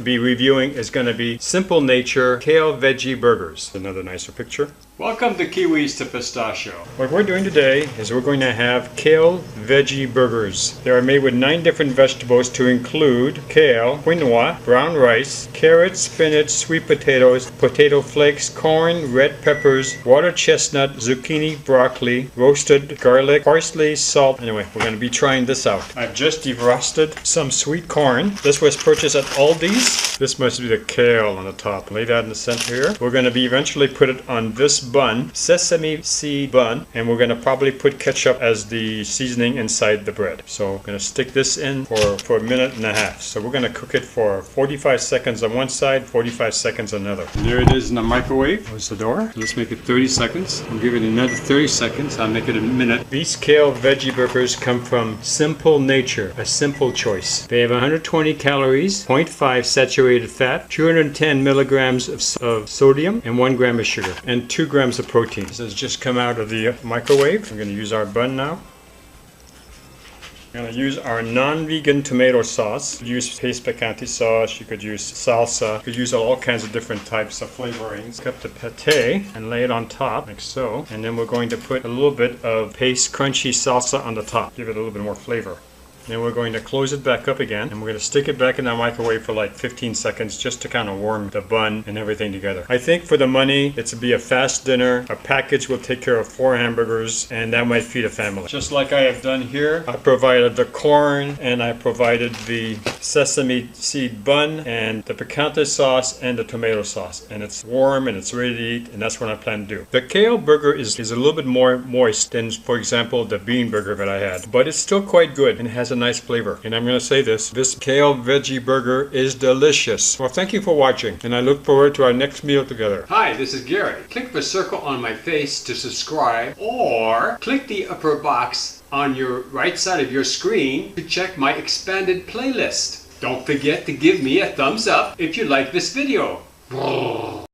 be reviewing is going to be SimpleNature Kale Veggie Burgers. Another nicer picture. Welcome to Kiwis to Pistachio. What we're doing today is we're going to have Kale Veggie Burgers. They are made with 9 different vegetables to include kale, quinoa, brown rice, carrots, spinach, sweet potatoes, potato flakes, corn, red peppers, water chestnut, zucchini, broccoli, roasted garlic, parsley, salt. Anyway, we're going to be trying this out. I've just defrosted some sweet corn. This was purchased at Aldi's. This must be the kale on the top. Lay that in the center here. We're going to be eventually put it on this bun, sesame seed bun, and we're going to probably put ketchup as the seasoning inside the bread. So we're going to stick this in for a minute and a half. So we're going to cook it for 45 seconds on one side, 45 seconds on another. And there it is in the microwave. Close the door. Let's make it 30 seconds. We'll give it another 30 seconds. I'll make it a minute. These kale veggie burgers come from SimpleNature, a simple choice. They have 120 calories, 0.5 saturated fat, 210 milligrams of sodium, and 1 gram of sugar, and 2 grams of protein. This has just come out of the microwave. We're going to use our bun now. We're going to use our non-vegan tomato sauce. You could use paste picante sauce, you could use salsa, you could use all kinds of different types of flavorings. Cut the pate and lay it on top, like so. And then we're going to put a little bit of paste crunchy salsa on the top. Give it a little bit more flavor. Then we're going to close it back up again, and we're going to stick it back in the microwave for like 15 seconds just to kind of warm the bun and everything together. I think for the money, it's to be a fast dinner. A package will take care of 4 hamburgers, and that might feed a family. Just like I have done here, I provided the corn, and I provided the sesame seed bun, and the picante sauce, and the tomato sauce. And it's warm, and it's ready to eat, and that's what I plan to do. The kale burger is a little bit more moist than, for example, the bean burger that I had. But it's still quite good, and it has a nice flavor. And I'm going to say this kale veggie burger is delicious. Well, thank you for watching, and I look forward to our next meal together. Hi, this is Gary. Click the circle on my face to subscribe, or click the upper box on your right side of your screen to check my expanded playlist. Don't forget to give me a thumbs up if you like this video.